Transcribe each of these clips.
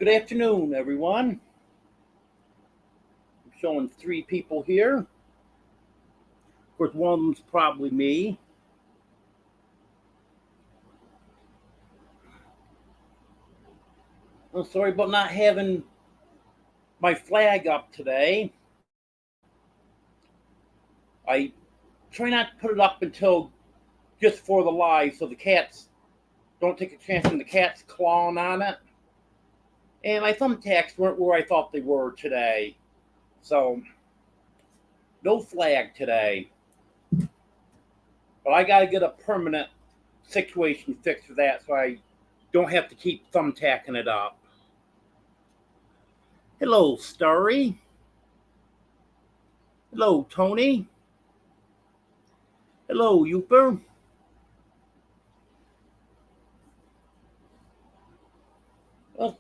Good afternoon, everyone. I'm showing 3 people here. Of course, one of them's probably me. I'm sorry about not having my flag up today. I try not to put it up until just for the live so the cats don't take a chance on the cats clawing on it. And my thumbtacks weren't where I thought they were today. So, no flag today. But I got to get a permanent situation fixed for that so I don't have to keep thumbtacking it up. Hello, Starry. Hello, Tony. Hello, Youper. Well,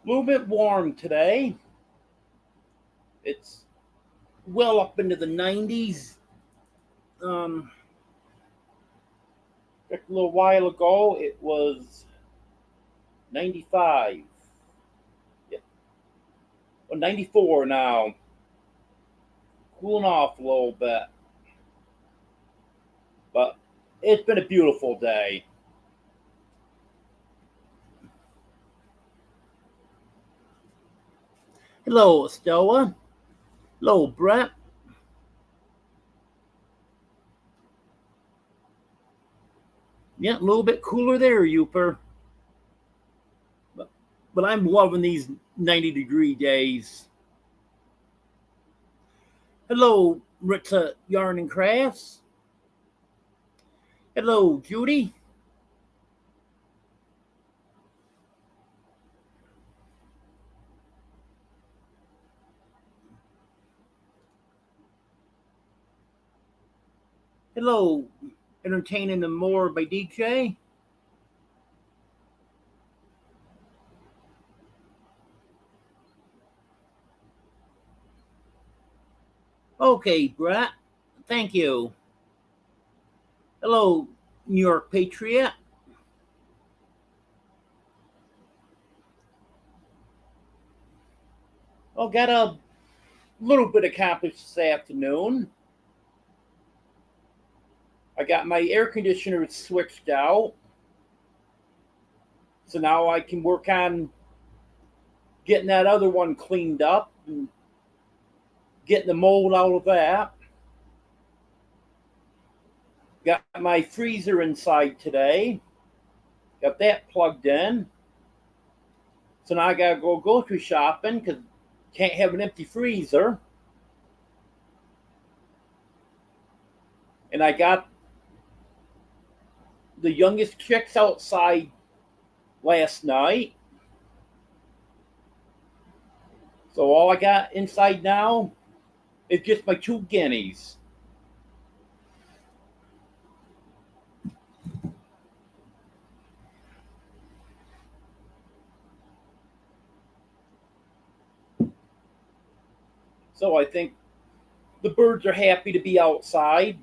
a little bit warm today. It's well up into the 90s. A little while ago, it was 95. Yeah. Well, 94 now. Cooling off a little bit. But it's been a beautiful day. Hello, Estella. Hello, Brett. Yeah, a little bit cooler there, Youper. But I'm loving these 90-degree days. Hello, Ritza Yarn and Crafts. Hello, Judy. Hello, Entertaining the More by DJ. Okay, Brett. Thank you. Hello, New York Patriot. Oh, got a little bit accomplished this afternoon. I got my air conditioner switched out. So now I can work on getting that other one cleaned up and getting the mold out of that. Got my freezer inside today. Got that plugged in. So now I gotta go grocery shopping because can't have an empty freezer. And I got the youngest chicks outside last night. So all I got inside now is just my 2 guineas. So I think the birds are happy to be outside.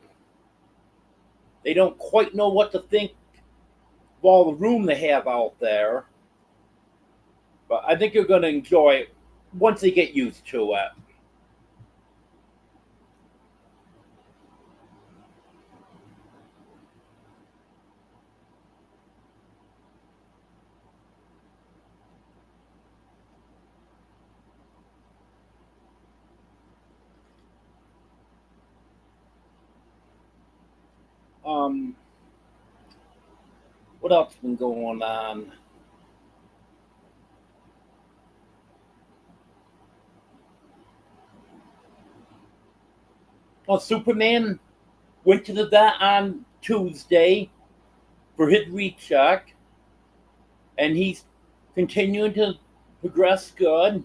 They don't quite know what to think of all the room they have out there. But I think you're going to enjoy it once they get used to it. What else has been going on? Well, Superman went to the vet on Tuesday for his recheck, and he's continuing to progress good.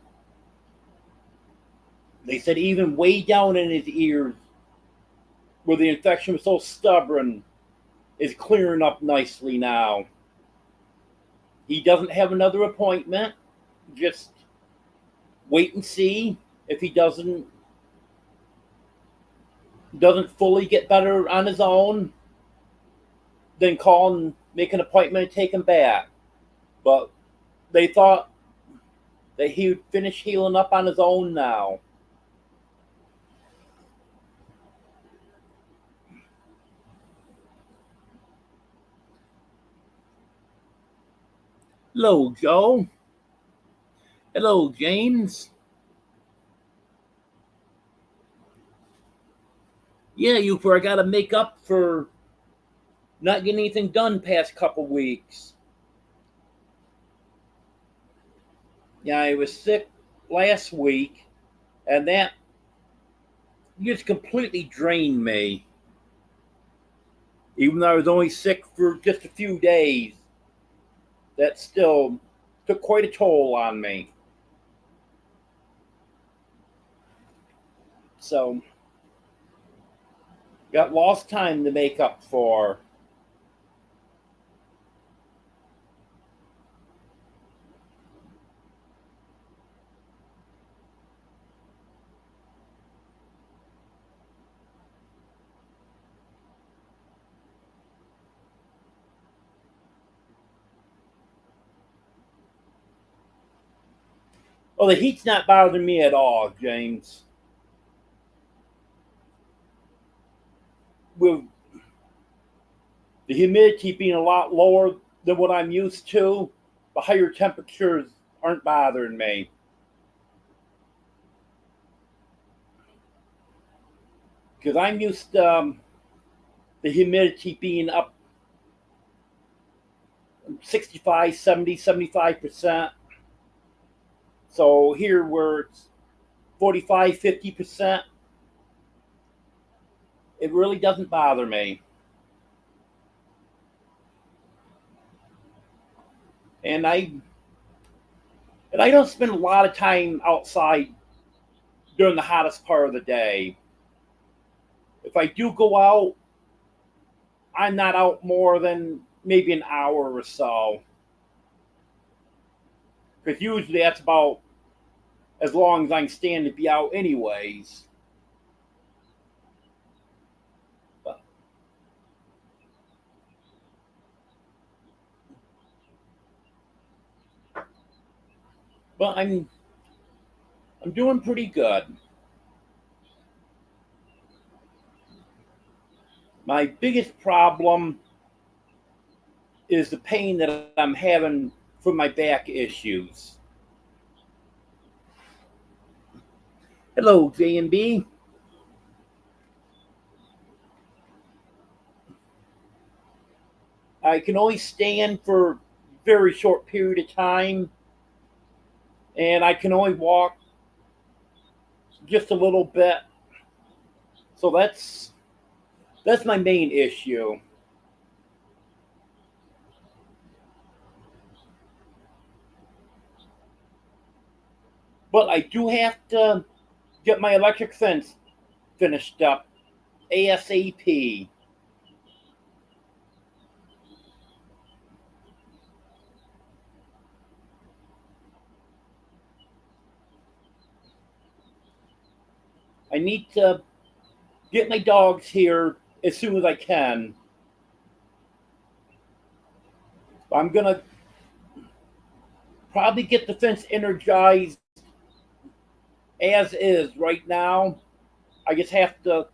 They said even way down in his ears, where the infection was so stubborn, is clearing up nicely now. He doesn't have another appointment. Just wait and see if he doesn't fully get better on his own. Then call and make an appointment and take him back. But they thought that he would finish healing up on his own now. Hello, Joe. Hello, James. Yeah, you forgot to make up for not getting anything done past couple weeks. Yeah, I was sick last week, and that just completely drained me. Even though I was only sick for just a few days, that still took quite a toll on me. So, got lost time to make up for. Well, the heat's not bothering me at all, James. With the humidity being a lot lower than what I'm used to, the higher temperatures aren't bothering me. Because I'm used to the humidity being up 65, 70, 75%. So here where it's 45, 50%, it really doesn't bother me. And I don't spend a lot of time outside during the hottest part of the day. If I do go out, I'm not out more than maybe an hour or so. Because usually that's about as long as I can stand to be out anyways. But, but I'm doing pretty good. My biggest problem is the pain that I'm having from my back issues. Hello, J&B. I can only stand for a very short period of time, and I can only walk just a little bit. So that's my main issue. But I do have to get my electric fence finished up ASAP. I need to get my dogs here as soon as I can. I'm gonna probably get the fence energized as is right now. I just have to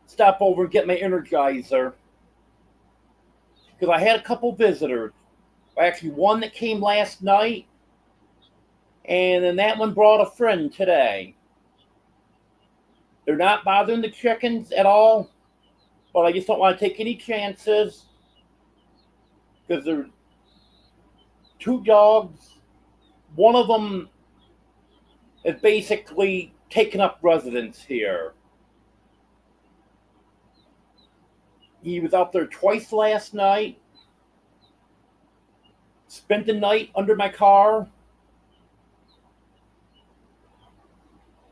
stop over and get my energizer because I had a couple visitors. Actually, one that came last night, and then that one brought a friend today. They're not bothering the chickens at all, but I just don't want to take any chances because they're two dogs. One of them is basically taking up residence here. He was out there twice last night, spent the night under my car.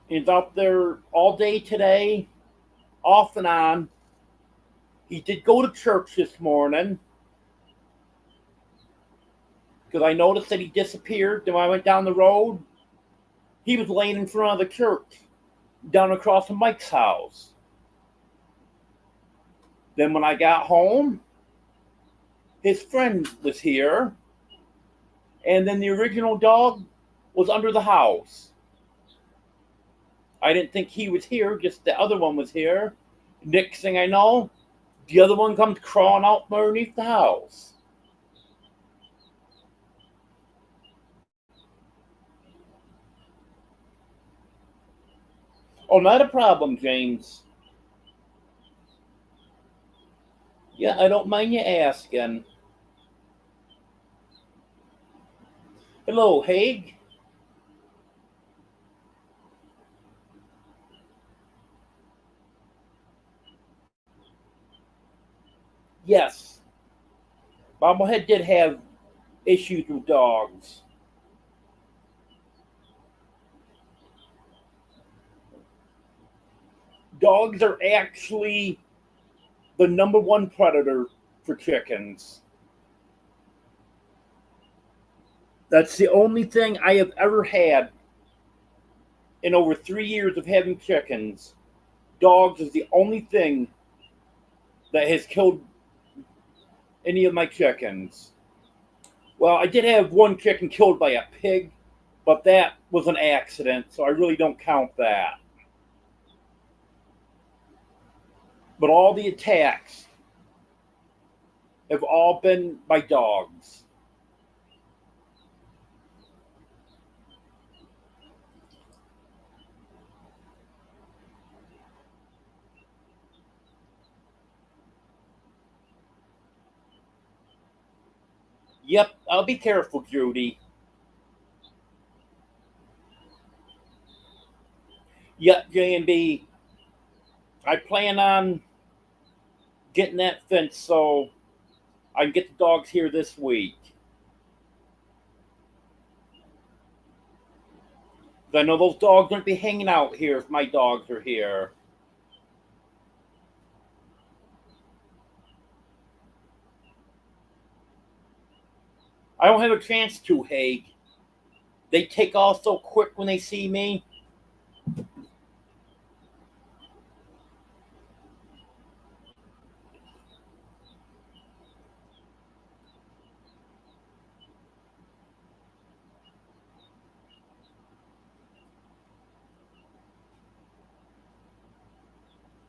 He's out there all day today, off and on. He did go to church this morning because I noticed that he disappeared. Then when I went down the road, he was laying in front of the church down across from Mike's house. Then when I got home, his friend was here, And then the original dog was under the house. I didn't think he was here, just the other one was here. Next thing I know, the other one comes crawling out from underneath the house. Oh, not a problem, James. Yeah, I don't mind you asking. Hello, Haig. Yes, Bobblehead did have issues with dogs. Dogs are actually the number one predator for chickens. That's the only thing I have ever had in over 3 years of having chickens. Dogs is the only thing that has killed any of my chickens. Well, I did have one chicken killed by a pig, but that was an accident, so I really don't count that. But all the attacks have all been by dogs. Yep, I'll be careful, Judy. Yep, J&B. I plan on getting that fence so I can get the dogs here this week. I know those dogs won't be hanging out here if my dogs are here. I don't have a chance to, Haig. They take off so quick when they see me.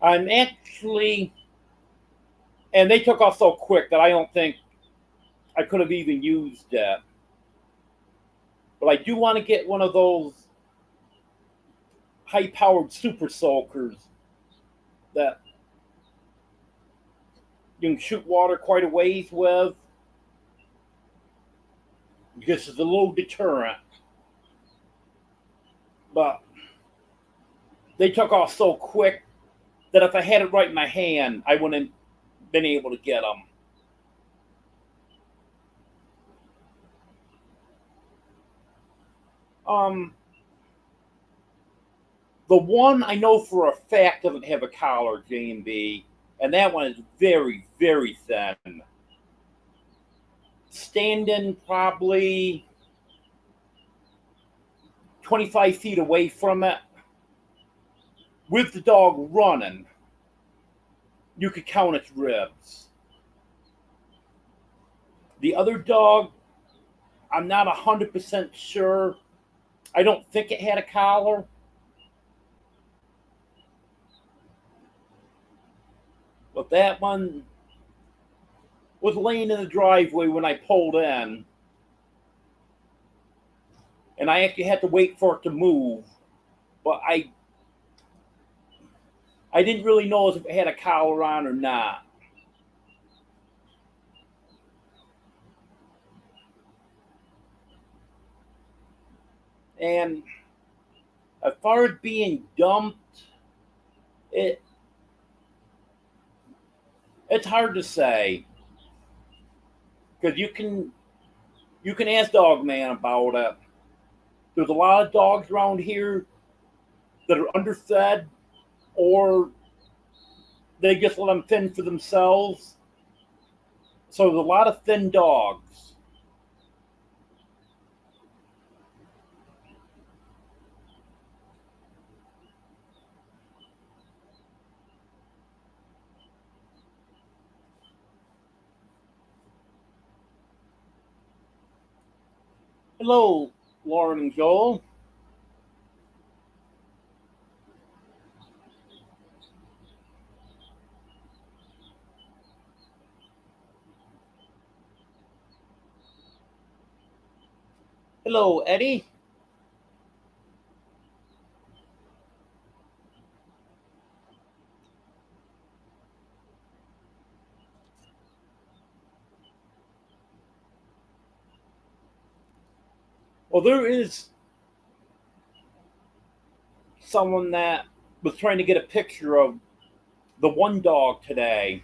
I'm actually, and they took off so quick that I don't think I could have even used that. But I do want to get one of those high powered super soakers that you can shoot water quite a ways with. This is a little deterrent. But they took off so quick that if I had it right in my hand, I wouldn't have been able to get them. Um, the one I know for a fact doesn't have a collar, J&B, and that one is very, very thin. Standing probably 25 feet away from it, with the dog running, you could count its ribs. The other dog, I'm not 100% sure. I don't think it had a collar. But that one was laying in the driveway when I pulled in. And I actually had to wait for it to move. But I didn't really know if it had a collar on or not. And as far as being dumped, it it's hard to say because you can ask Dogman about it. There's a lot of dogs around here that are underfed, or they just let them fend for themselves. So there's a lot of thin dogs. Hello, Lauren and Joel. Hello, Eddie. Well, there is someone that was trying to get a picture of the one dog today.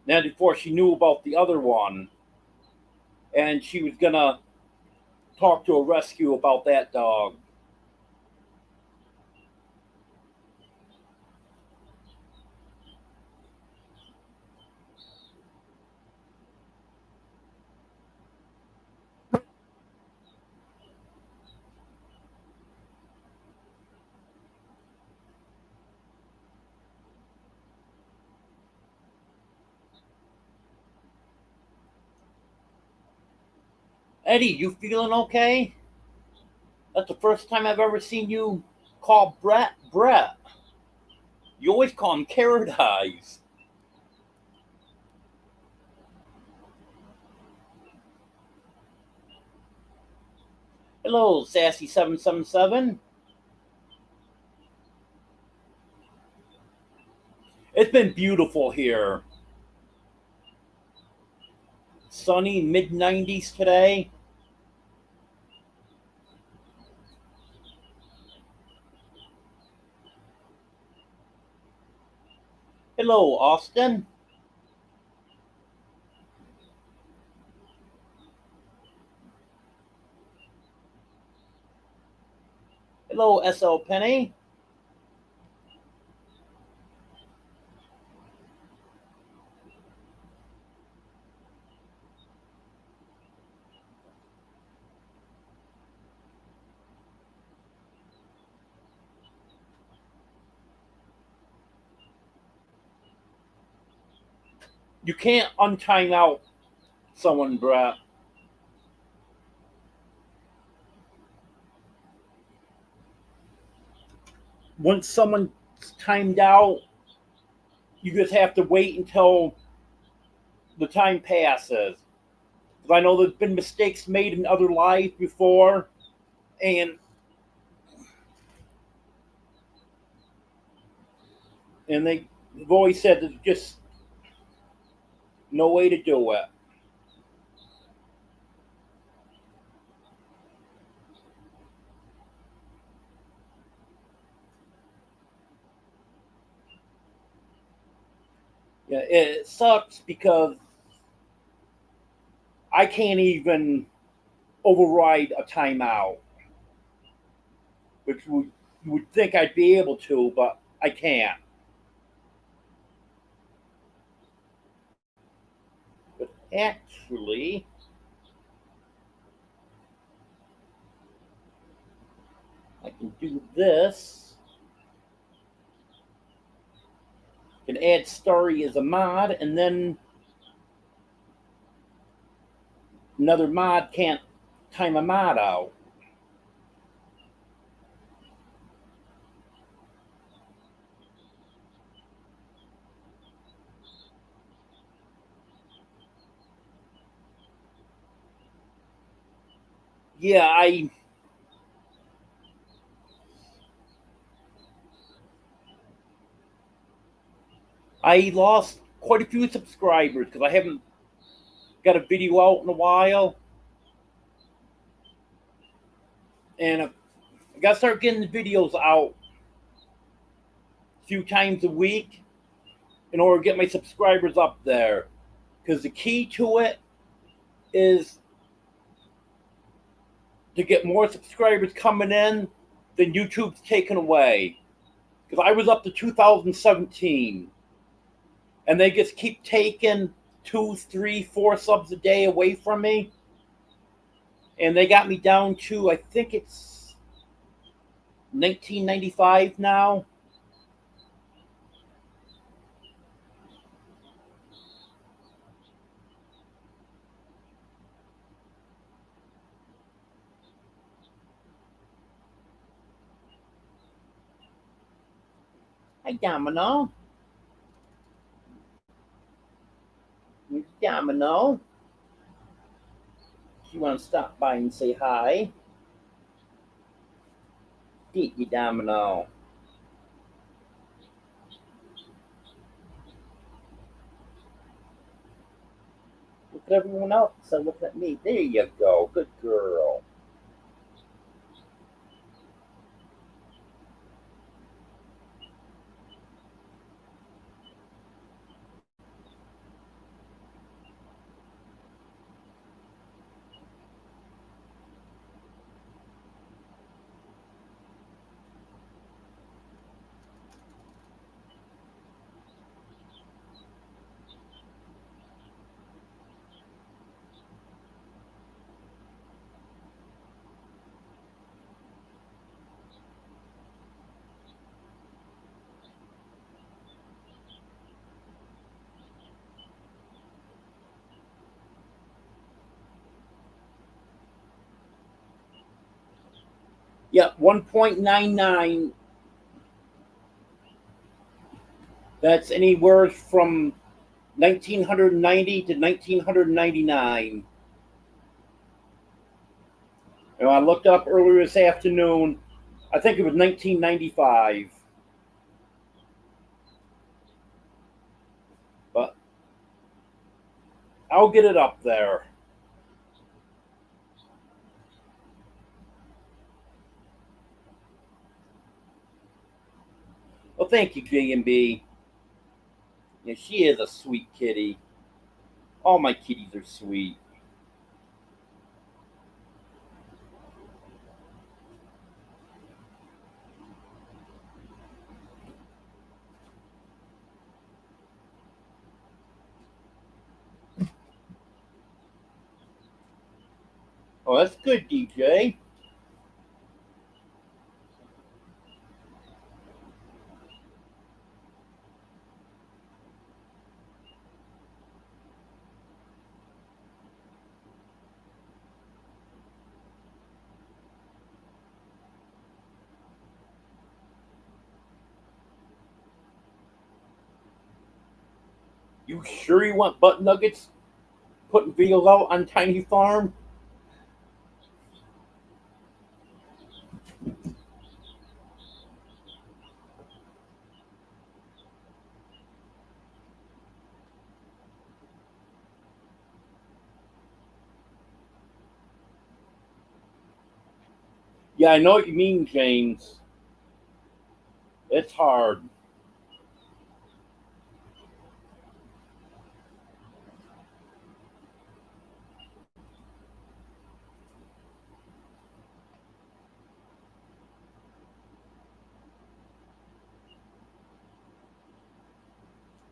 Now, before she knew about the other one, and she was gonna talk to a rescue about that dog. Eddie, you feeling okay? That's the first time I've ever seen you call Brett Brett. You always call him Carrot Eyes. Hello, Sassy777. It's been beautiful here. Sunny, mid 90s today. Hello, Austin. Hello, SL Penny. You can't untime out someone, Brett. Once someone's timed out, you just have to wait until the time passes. 'Cause I know there's been mistakes made in other lives before, and they've always said there's just no way to do it. Yeah, it sucks because I can't even override a timeout, which you would think I'd be able to, but I can't. But actually, I can do this. I can add Starry as a mod, and then another mod can't time a mod out. Yeah, I lost quite a few subscribers because I haven't got a video out in a while, and I got to start getting the videos out a few times a week in order to get my subscribers up there. Because the key to it is to get more subscribers coming in than YouTube's taking away. Because I was up to 2017, and they just keep taking 2, 3, 4 subs a day away from me, and they got me down to, I think it's 1995 now. Hi, Domino. Domino. You want to stop by and say hi? Eat you, Domino. Look at everyone else. So look at me. There you go. Good girl. Yep, 1.99. That's anywhere from 1990 to 1999. And I looked up earlier this afternoon. I think it was 1995. But I'll get it up there. Well, thank you, J&B. Yeah, she is a sweet kitty. All my kitties are sweet. Oh, that's good, DJ. You sure you want butt nuggets putting videos out on Tiny Farm? Yeah, I know what you mean, James. It's hard.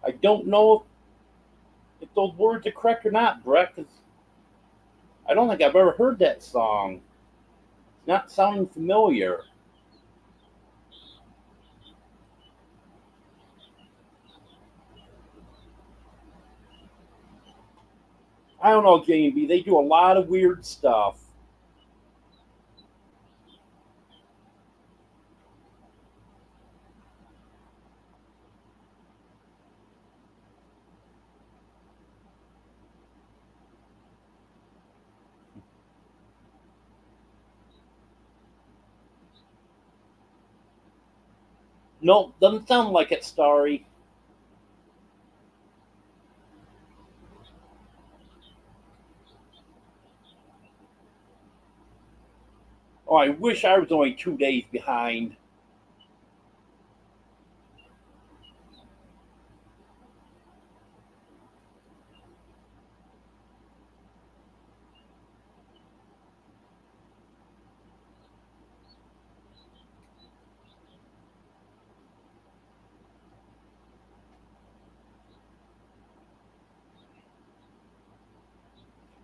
I don't know if those words are correct or not, Brett, because I don't think I've ever heard that song. It's not sounding familiar. I don't know, J&B. They do a lot of weird stuff. No, doesn't sound like it, Starry. Oh, I wish I was only 2 days behind.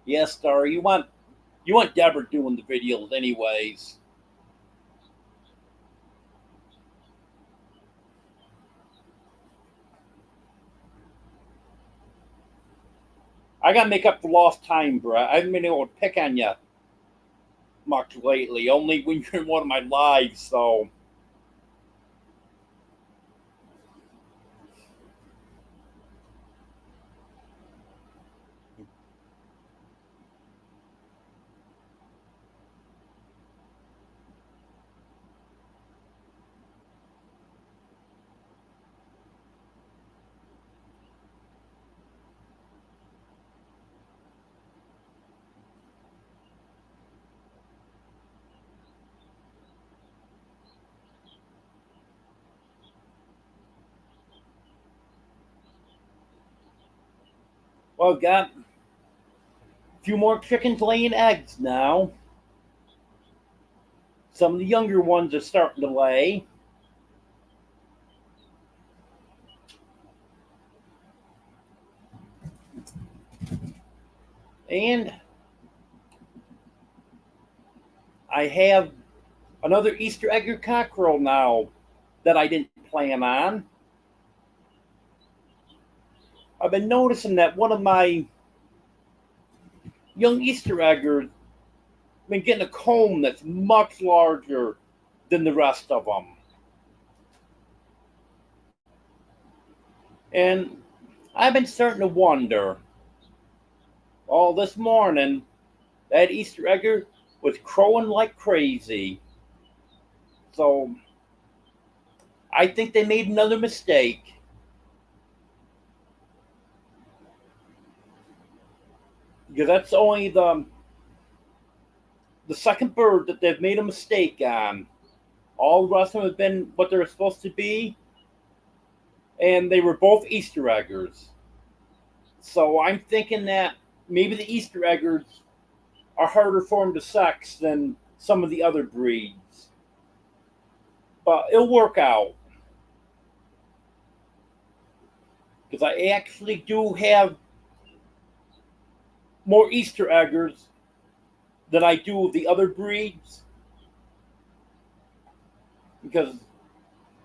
Yes, Starry. You want Deborah doing the videos, anyways. I gotta make up for lost time, Brett. I haven't been able to pick on you much lately. Only when you're in one of my lives. So Well, I've got a few more chickens laying eggs now. Some of the younger ones are starting to lay. And I have another Easter egger cockerel now that I didn't plan on. I've been noticing that one of my young Easter eggers been getting a comb that's much larger than the rest of them. And I've been starting to wonder, all this morning, that Easter egger was crowing like crazy. So I think they made another mistake. Because that's only the second bird that they've made a mistake on. All the rest of them have been what they're supposed to be, and they were both Easter eggers. So I'm thinking that maybe the Easter eggers are harder for them to sex than some of the other breeds. But it'll work out. Because I actually do have more Easter eggers than I do of the other breeds. Because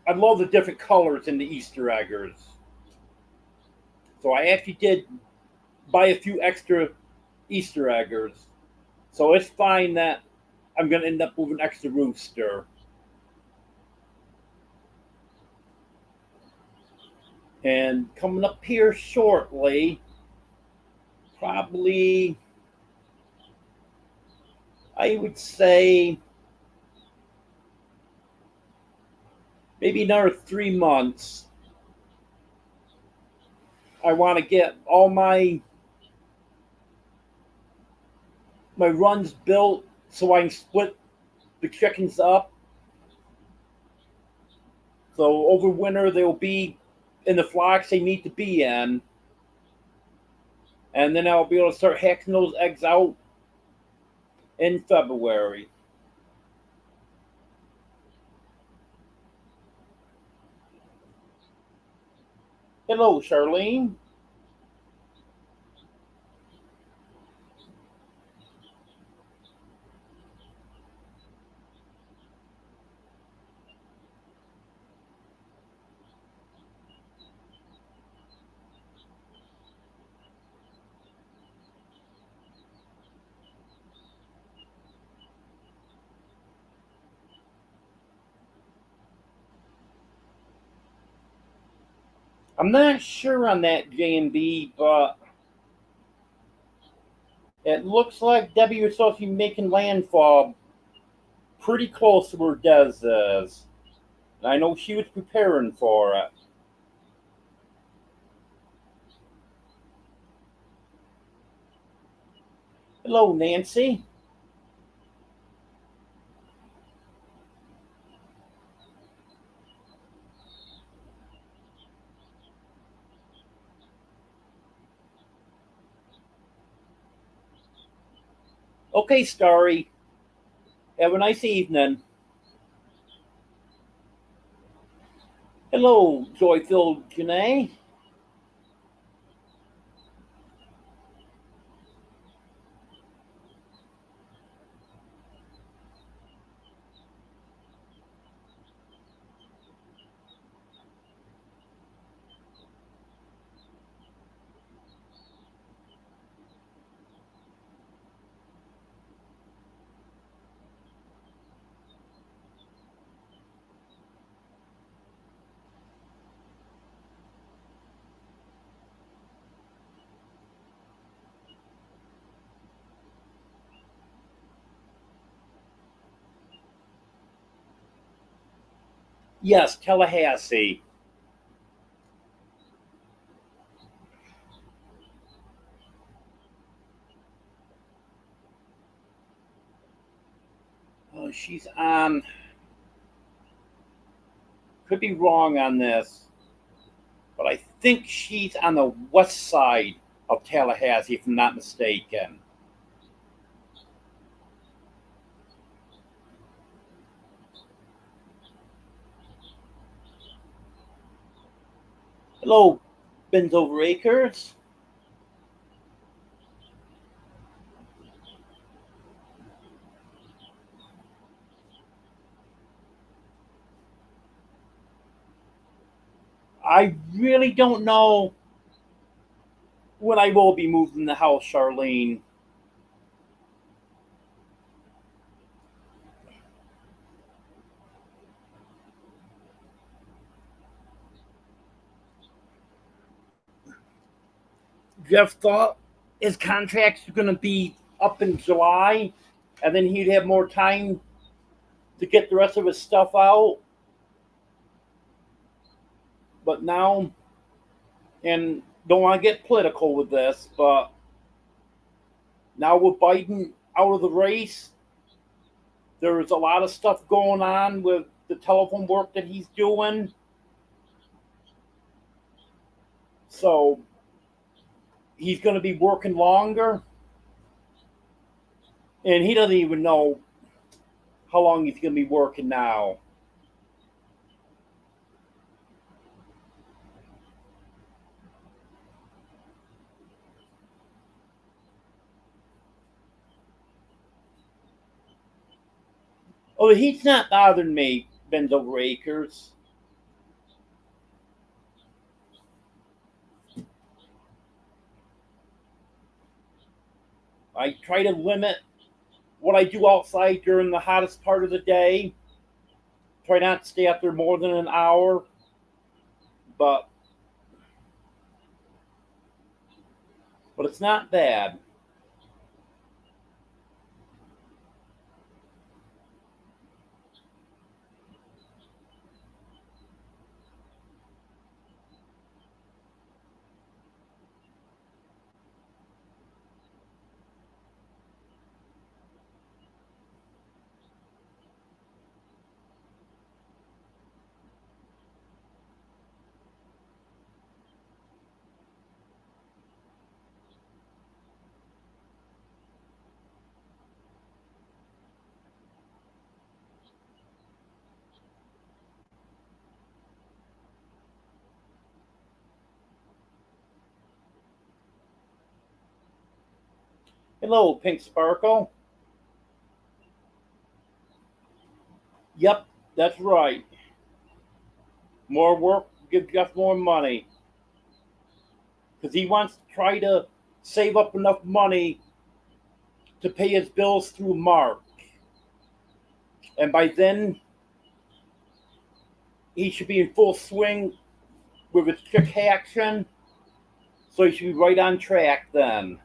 I love the different colors in the Easter eggers. So I actually did buy a few extra Easter eggers. So it's fine that I'm going to end up with an extra rooster. And coming up here shortly, probably, I would say, maybe another 3 months, I want to get all my runs built so I can split the chickens up. So over winter they'll be in the flocks they need to be in. And then I'll be able to start hatching those eggs out in February. Hello, Charlene. I'm not sure on that, J&B, but it looks like Debbie was supposed to be making landfall pretty close to where Des is. And I know she was preparing for it. Hello, Nancy. Okay, Starry. Have a nice evening. Hello, joy-filled Janae. Yes, Tallahassee. Oh, she's on. Could be wrong on this, but I think she's on the west side of Tallahassee, if I'm not mistaken. Hello, Ben's Over Acres. I really don't know when I will be moving the house, Charlene. Jeff thought his contract's going to be up in July, and then he'd have more time to get the rest of his stuff out. But now, and don't want to get political with this, but now with Biden out of the race, there's a lot of stuff going on with the telephone work that he's doing. So he's going to be working longer. And he doesn't even know how long he's going to be working now. Oh, the heat's not bothering me, Ben's Over Acres. I try to limit what I do outside during the hottest part of the day. Try not to stay out there more than an hour. But it's not bad. Hello, Pink Sparkle. Yep, that's right. More work, give Jeff more money. Because he wants to try to save up enough money to pay his bills through March. And by then, he should be in full swing with his chick action. So he should be right on track then.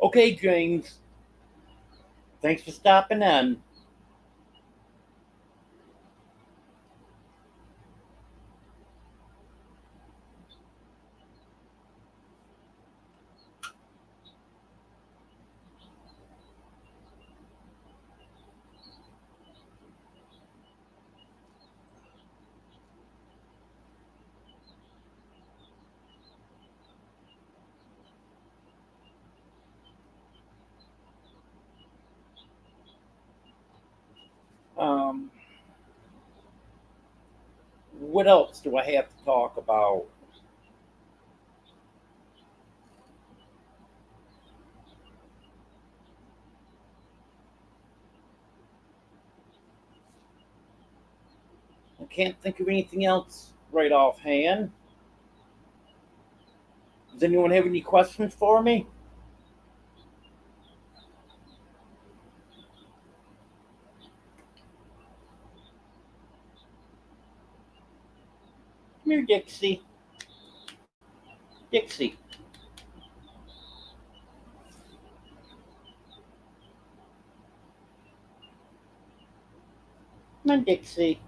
Okay, James. Thanks for stopping in. Um, what else do I have to talk about? I can't think of anything else right offhand. Does anyone have any questions for me? Come here, Dixie. Dixie. Come on, Dixie.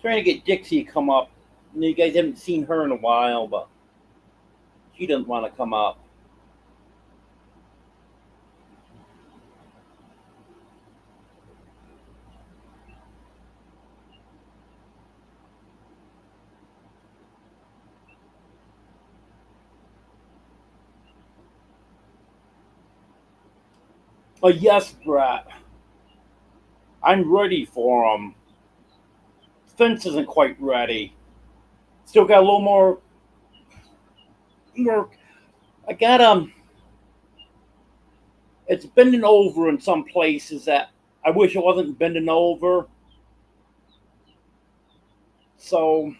Trying to get Dixie to come up. You guys haven't seen her in a while, but she doesn't want to come up. Yes, Brett. I'm ready for them. Fence isn't quite ready. Still got a little more work. I got It's bending over in some places that I wish it wasn't bending over. So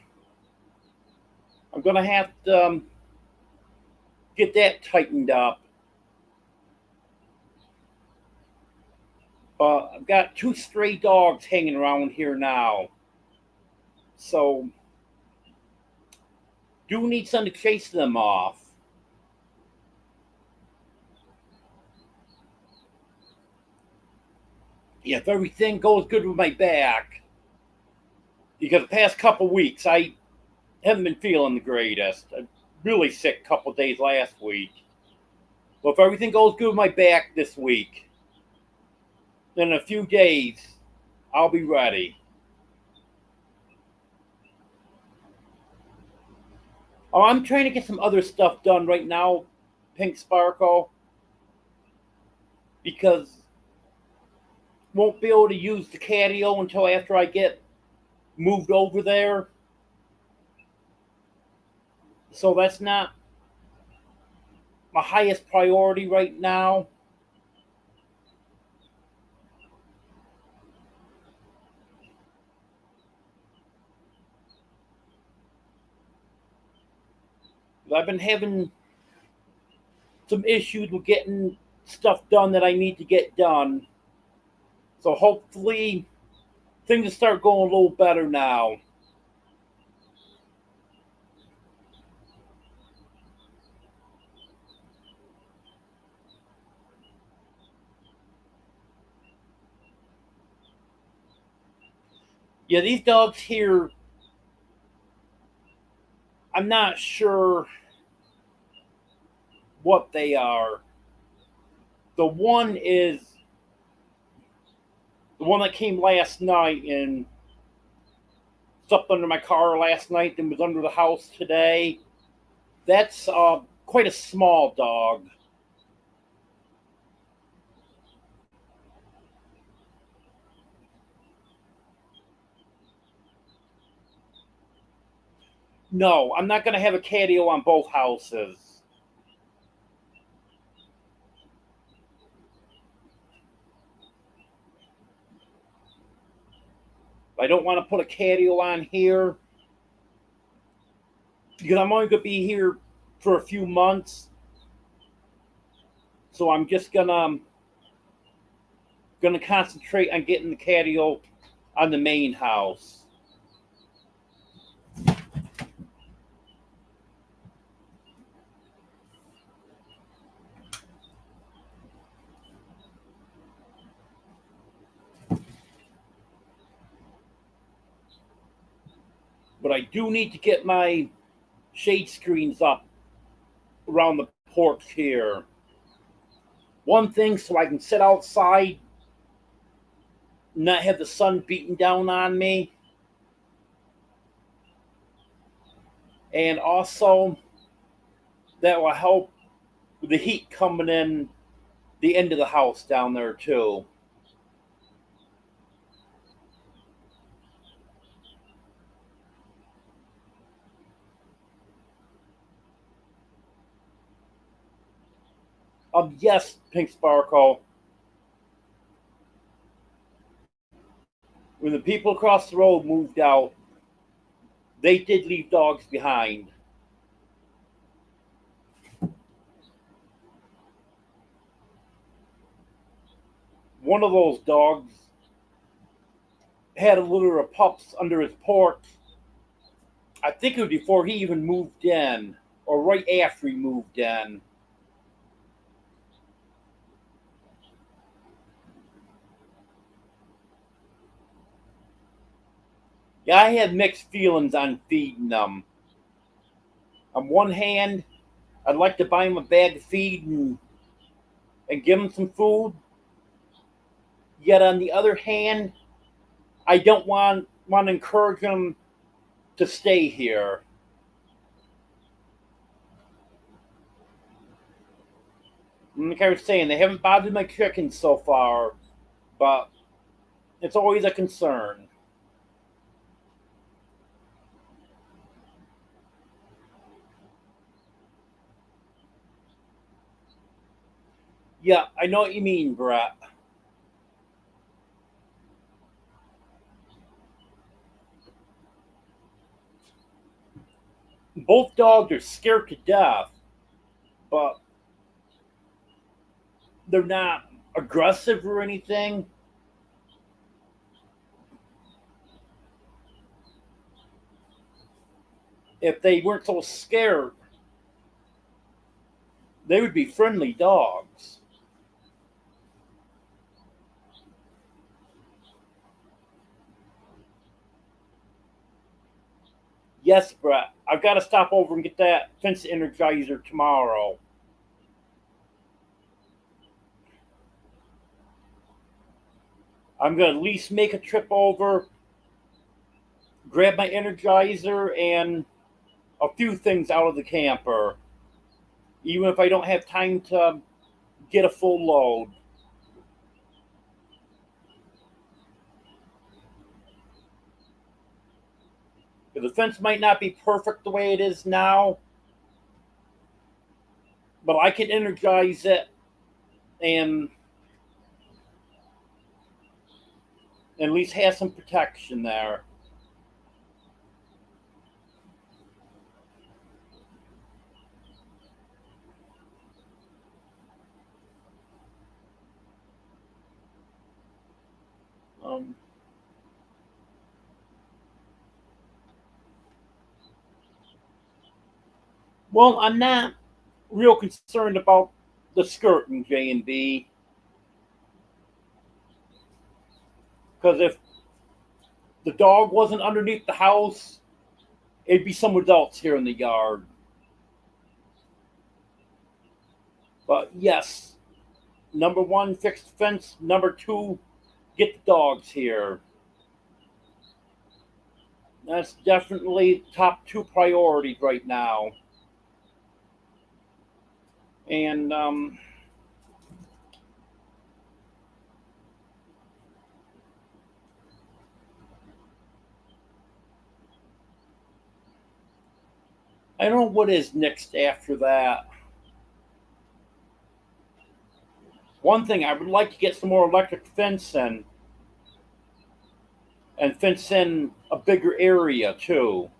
I'm gonna have to get that tightened up. I've got two stray dogs hanging around here now, so do need something to chase them off. Yeah, if everything goes good with my back, because the past couple weeks I haven't been feeling the greatest. I'm really sick a couple days last week. But if everything goes good with my back this week, then in a few days I'll be ready. Oh, I'm trying to get some other stuff done right now, Pink Sparkle, because won't be able to use the catio until after I get moved over there. So that's not my highest priority right now. I've been having some issues with getting stuff done that I need to get done. So hopefully things will start going a little better now. Yeah, these dogs here, I'm not sure what they are. The one is the one that came last night and slept under my car last night and was under the house today. That's quite a small dog. No, I'm not going to have a catio on both houses. I don't want to put a catio on here because I'm only going to be here for a few months. So I'm just gonna concentrate on getting the catio on the main house. But I do need to get my shade screens up around the porch here. One thing so I can sit outside, not have the sun beating down on me. And also, that will help with the heat coming in the end of the house down there, too. Yes, Pink Sparkle. When the people across the road moved out, they did leave dogs behind. One of those dogs had a litter of pups under his porch. I think it was before he even moved in, or right after he moved in. Yeah, I had mixed feelings on feeding them. On one hand, I'd like to buy him a bag of feed and give him some food. Yet on the other hand, I don't want to encourage him to stay here. Like I was saying, they haven't bothered my chickens so far, but it's always a concern. Yeah, I know what you mean, Brett. Both dogs are scared to death, but they're not aggressive or anything. If they weren't so scared, they would be friendly dogs. Yes, Brett, I've got to stop over and get that fence energizer tomorrow. I'm going to at least make a trip over, grab my energizer and a few things out of the camper, even if I don't have time to get a full load. The fence might not be perfect the way it is now, but I can energize it and at least have some protection there. Um, well, I'm not real concerned about the skirting, J&B, because if the dog wasn't underneath the house, it'd be someone else here in the yard. But yes, number one, fix the fence. Number two, get the dogs here. That's definitely top two priorities right now. And I don't know what is next after that. One thing, I would like to get some more electric fence and fence in a bigger area too.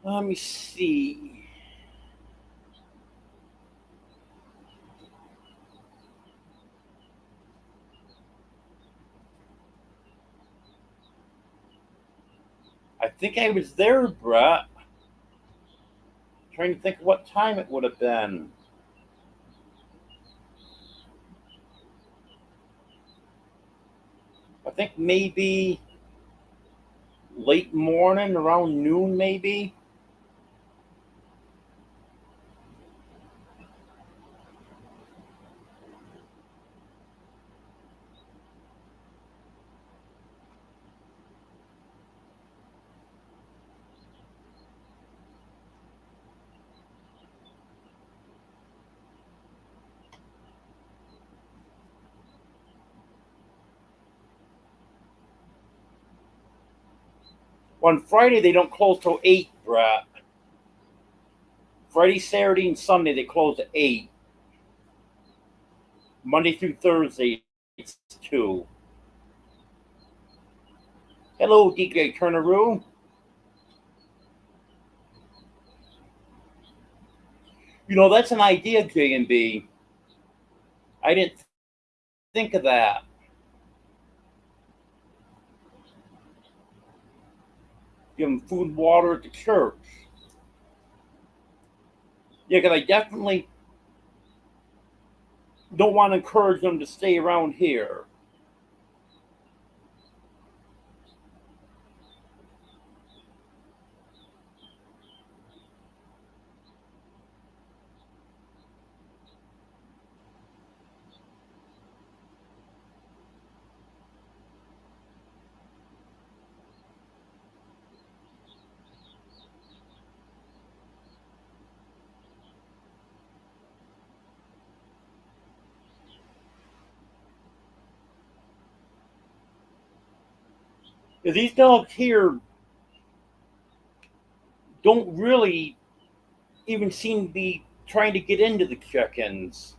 Let me see. I think I was there, Brett. Trying to think what time it would have been. I think maybe late morning, around noon, maybe. On Friday, they don't close till 8, Brett. Friday, Saturday, and Sunday, they close at 8. Monday through Thursday, it's 2. Hello, DJ Turneroo. You know, that's an idea, J&B. I didn't think of that. Give them food and water at the church. Yeah, because I definitely don't want to encourage them to stay around here. These dogs here don't really even seem to be trying to get into the chickens.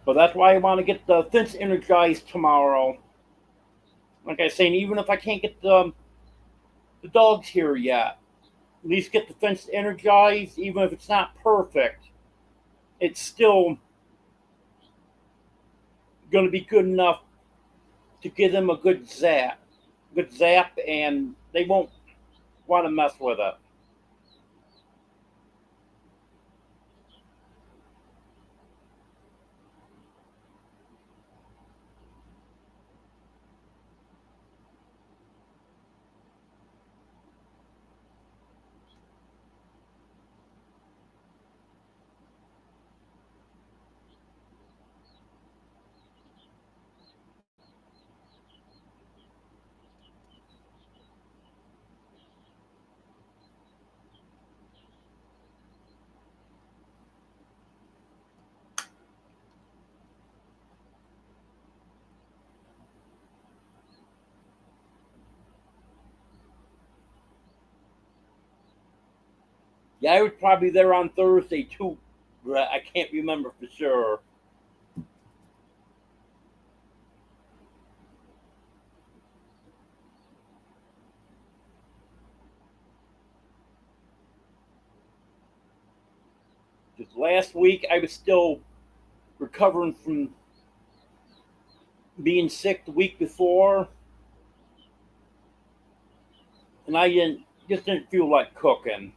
But that's why I want to get the fence energized tomorrow. Like I was saying, even if I can't get the dogs here yet, at least get the fence energized, even if it's not perfect, it's still going to be good enough to give them a good zap, and they won't want to mess with it. Yeah, I was probably there on Thursday too, Brett. I can't remember for sure. Just last week, I was still recovering from being sick the week before, and I didn't feel like cooking.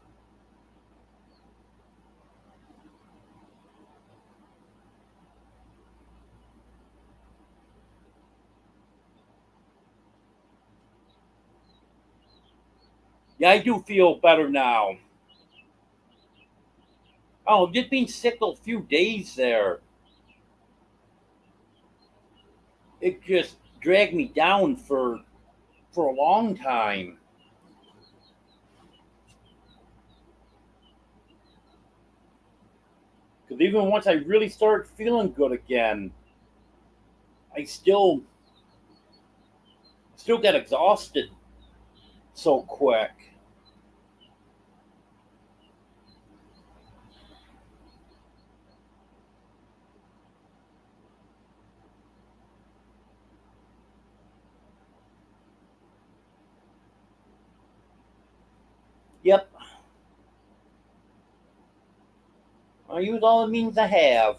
Yeah, I do feel better now. Oh, just being sick a few days there, it just dragged me down for a long time. Because even once I really started feeling good again, I still get exhausted so quick. Yep, I use all the means I have.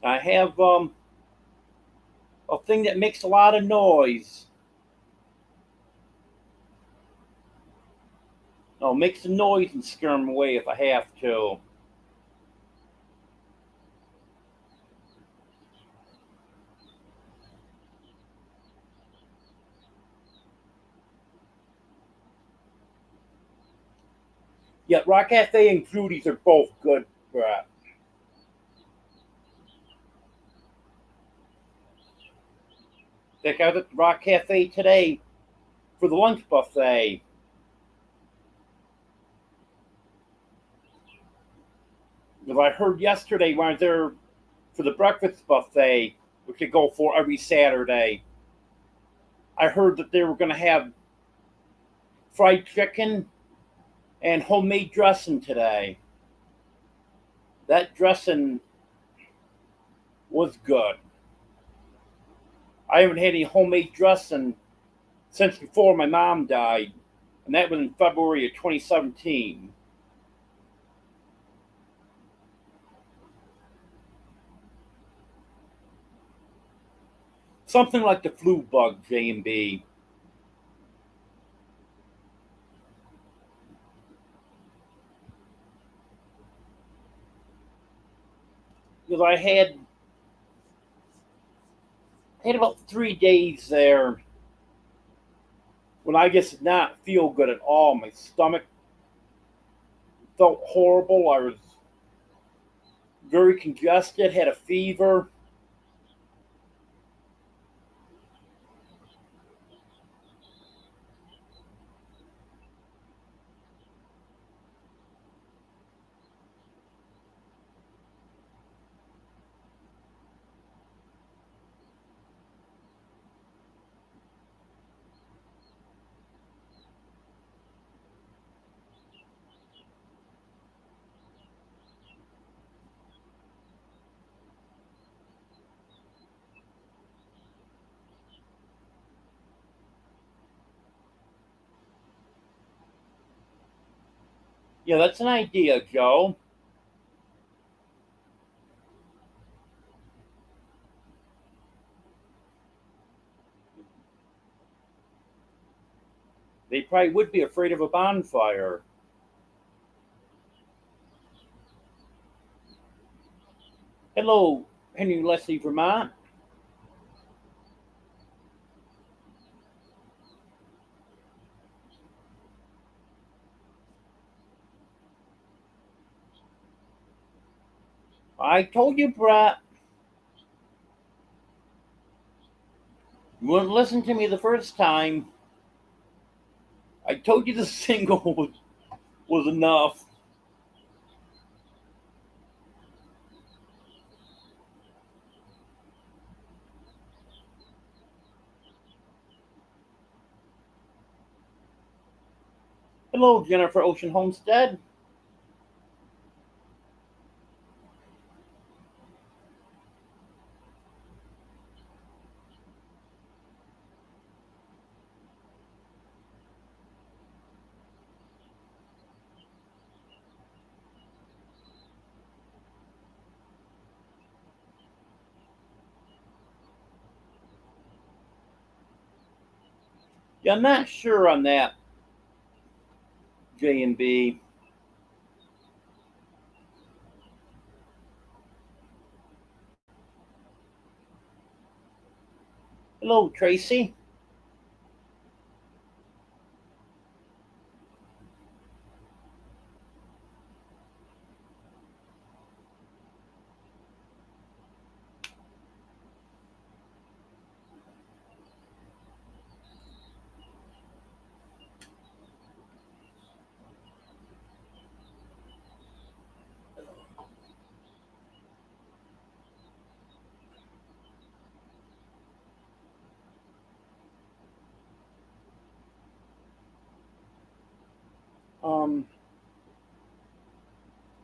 I have a thing that makes a lot of noise. No, makes a noise and scare them away if I have to. Yet Rock Cafe and Judy's are both good, Brett. Like I was at the Rock Cafe today for the lunch buffet. Because I heard yesterday when I was there for the breakfast buffet, which I go for every Saturday, I heard that they were going to have fried chicken and homemade dressing today. That dressing was good. I haven't had any homemade dressing since before my mom died, and that was in February of 2017. Something like the flu bug, J&B. Because I had about 3 days there when I just did not feel good at all. My stomach felt horrible. I was very congested, had a fever. Yeah, that's an idea, Joe. They probably would be afraid of a bonfire. Hello, Henry Leslie, Vermont. I told you, Brett. You wouldn't listen to me the first time. I told you the single was enough. Hello, Jennifer Ocean Homestead. Yeah, I'm not sure on that, J and B. Hello, Tracy. Um,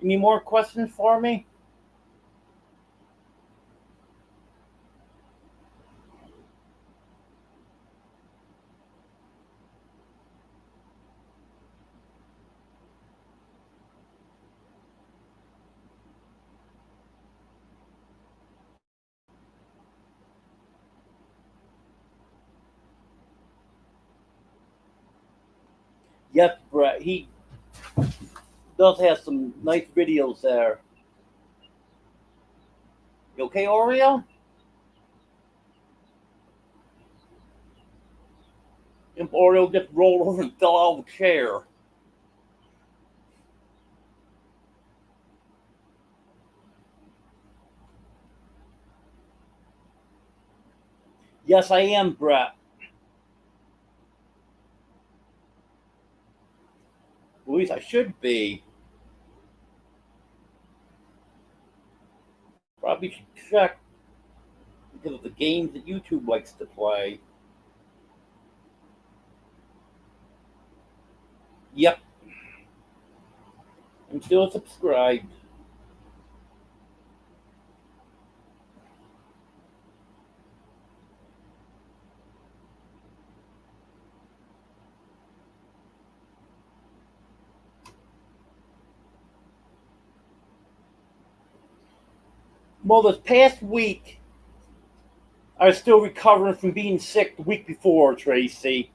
any more questions for me? Yes, Brett. He does have some nice videos there. You okay, Oreo? And Oreo just rolled over and fell out of the chair. Yes, I am, Brett. At least I should be. Probably should check because of the games that YouTube likes to play. Yep, I'm still subscribed. Well, this past week, I was still recovering from being sick the week before, Tracy.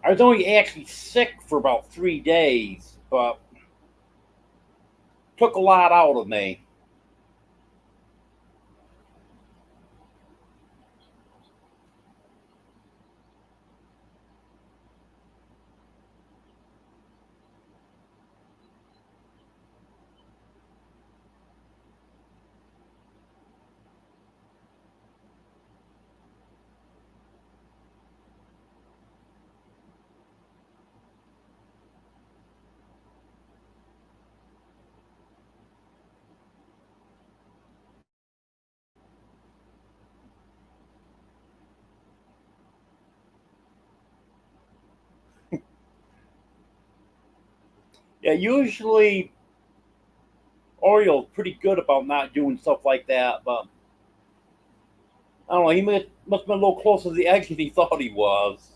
I was only actually sick for about 3 days, but took a lot out of me. Yeah, usually Oriole's pretty good about not doing stuff like that, but I don't know. He must have been a little closer to the edge than he thought he was.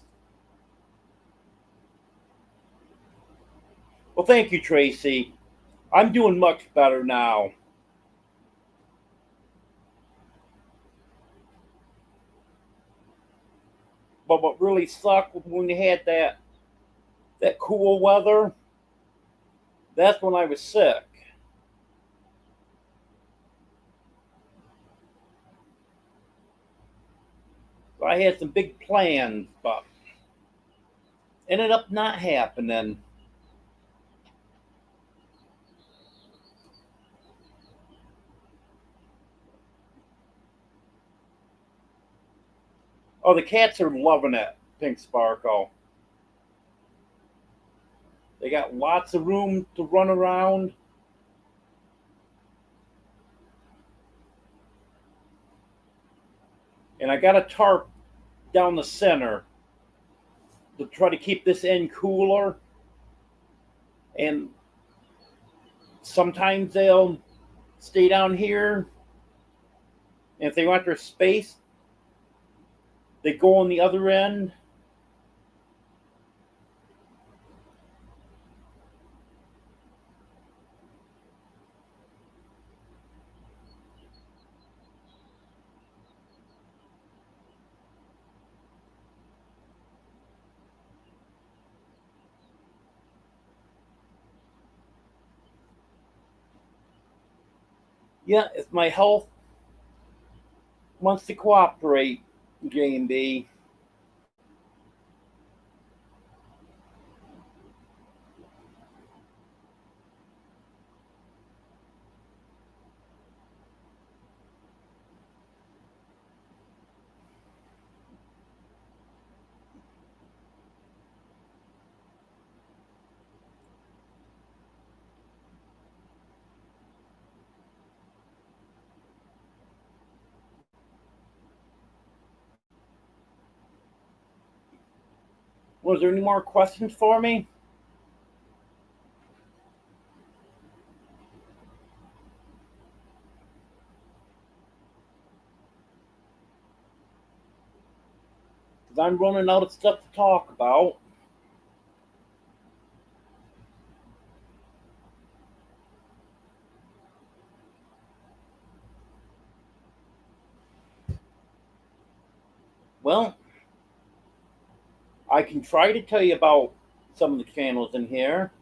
Well, thank you, Tracy. I'm doing much better now. But what really sucked was when we had that cool weather. That's when I was sick. So I had some big plans, but ended up not happening. Oh, the cats are loving it, Pink Sparkle. They got lots of room to run around. And I got a tarp down the center to try to keep this end cooler. And sometimes they'll stay down here. And if they want their space, they go on the other end. Yeah, if my health wants to cooperate, J&B. Was there any more questions for me? Because I'm running out of stuff to talk about. Well, I can try to tell you about some of the channels in here.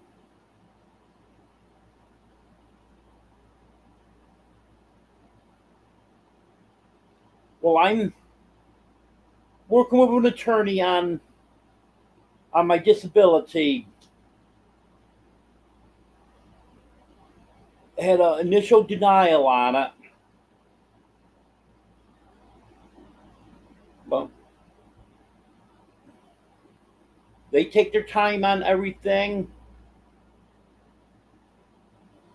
Well, I'm working with an attorney on my disability. Had an initial denial on it, but they take their time on everything.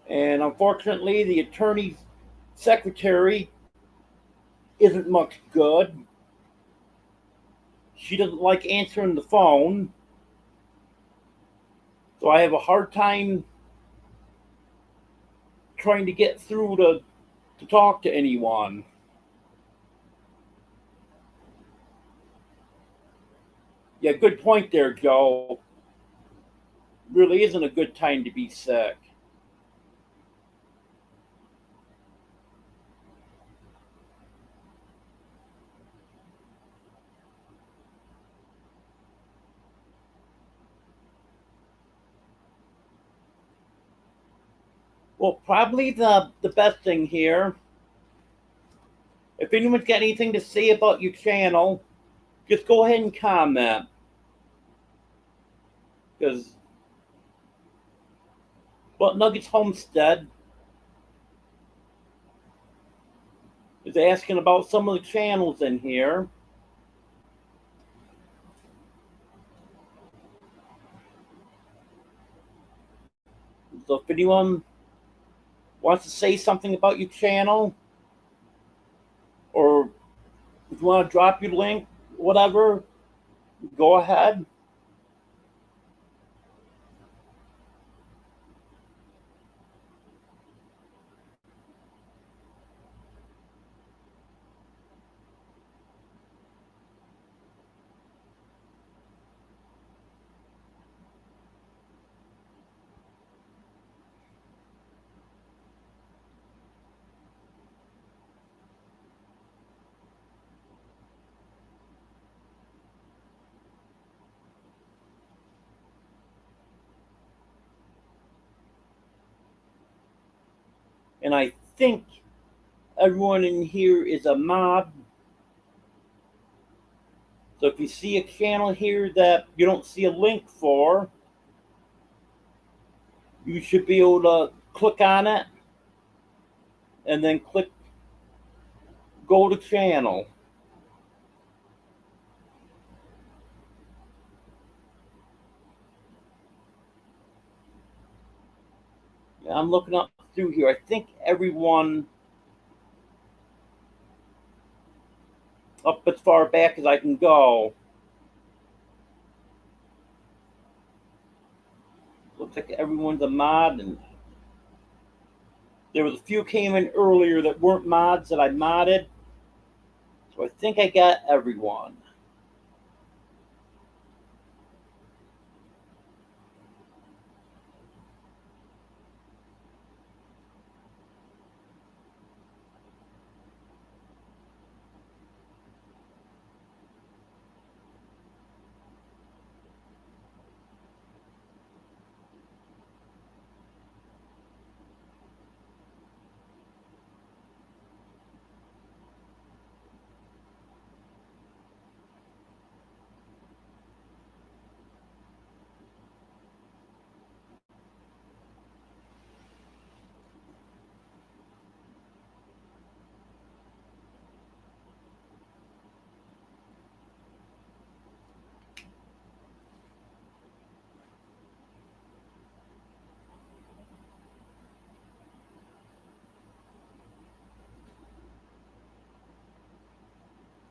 And unfortunately, the attorney's secretary isn't much good. She doesn't like answering the phone. So I have a hard time trying to get through to talk to anyone. Yeah, good point there, Joe. Really isn't a good time to be sick. Well, probably the best thing here, if anyone's got anything to say about your channel, just go ahead and comment. Because Nuggets Homestead is asking about some of the channels in here. So if anyone wants to say something about your channel, or if you want to drop your link, whatever, go ahead. And I think everyone in here is a mod. So if you see a channel here that you don't see a link for, you should be able to click on it and then click go to channel. I'm looking up through here. I think everyone up as far back as I can go. Looks like everyone's a mod, and there was a few came in earlier that weren't mods that I modded. So I think I got everyone.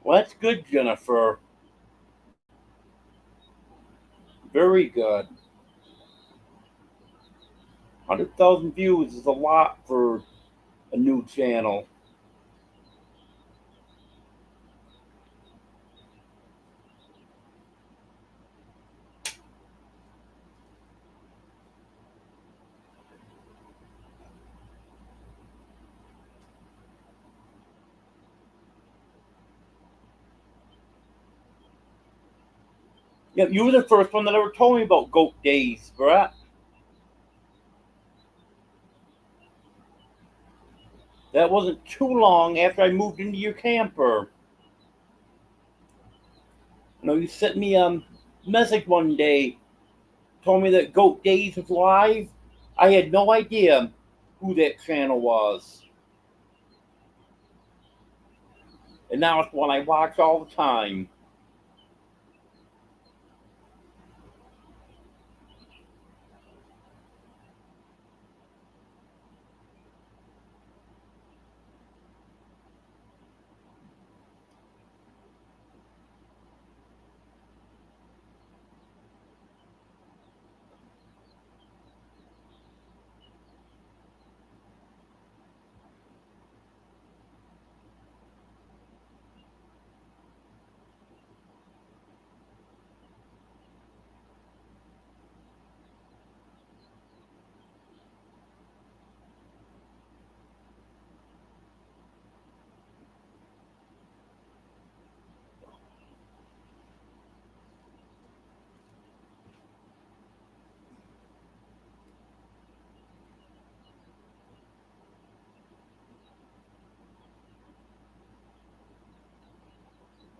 Well, that's good, Jennifer. Very good. 100,000 views is a lot for a new channel. Yeah, you were the first one that ever told me about goat days, Brett. That wasn't too long after I moved into your camper. You know, you sent me a message one day, told me that Goat Days was live. I had no idea who that channel was. And now it's one I watch all the time.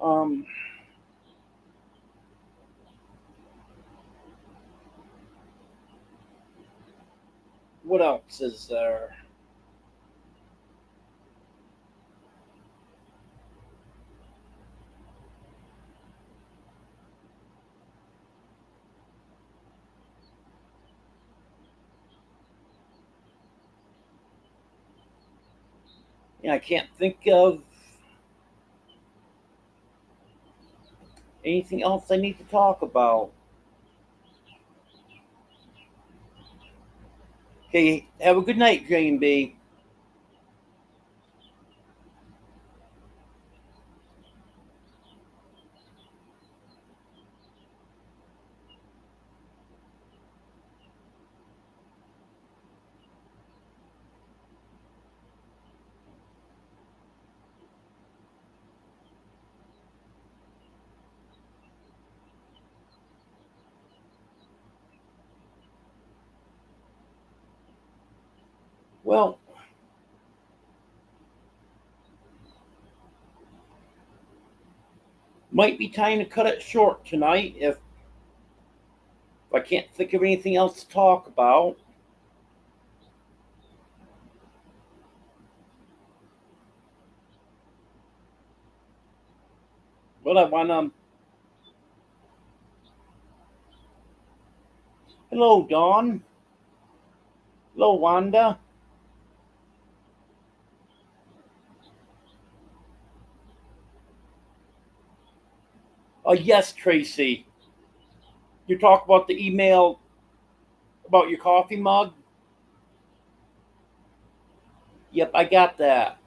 Um, what else is there? Yeah, I can't think of anything else I need to talk about. Okay, have a good night, Jane B. Well, Might be time to cut it short tonight if I can't think of anything else to talk about. But I want to. Hello, Dawn. Hello, Wanda. Yes, Tracy. You talk about the email about your coffee mug? Yep, I got that.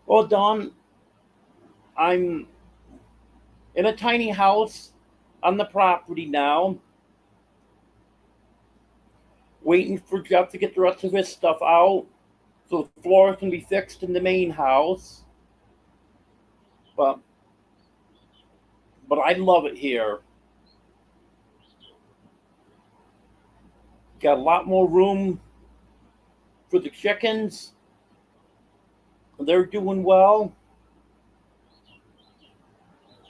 Well, Dawn, I'm in a tiny house on the property now, waiting for Jeff to get the rest of his stuff out so the floor can be fixed in the main house. But I love it here. Got a lot more room for the chickens. They're doing well.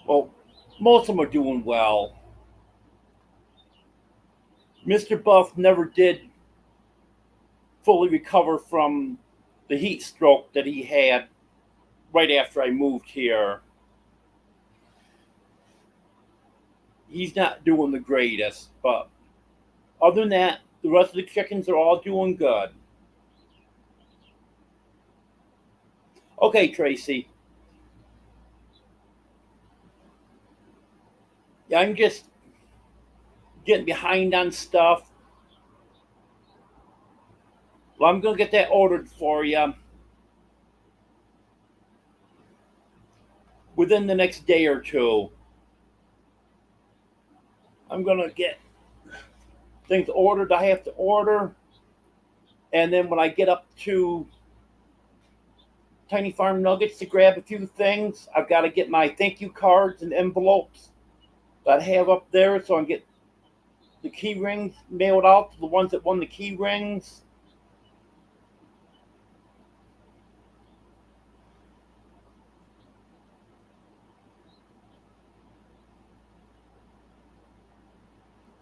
Well, most of them are doing well. Mr. Buff never did fully recover from the heat stroke that he had right after I moved here. He's not doing the greatest, but other than that, the rest of the chickens are all doing good. Okay, Tracy. Yeah, I'm just getting behind on stuff. Well, I'm going to get that ordered for you within the next day or two. I'm going to get things ordered I have to order. And then when I get up to Tiny Farm Nuggets to grab a few things, I've got to get my thank you cards and envelopes that I have up there so I can get the key rings mailed out to the ones that won the key rings.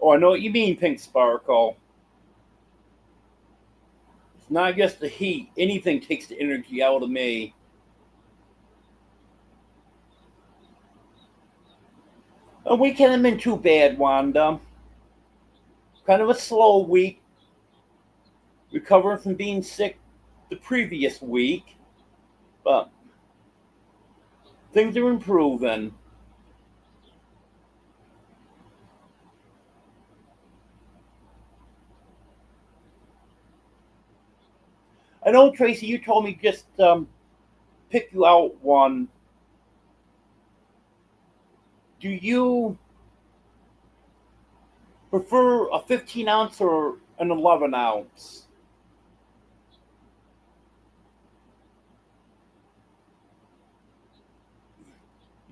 Oh, I know what you mean, Pink Sparkle. It's not just the heat. Anything takes the energy out of me. A week hasn't been too bad, Wanda. Kind of a slow week. Recovering from being sick the previous week. But things are improving. I know, Tracy, you told me just pick you out one. Do you prefer a 15 ounce or an 11 ounce?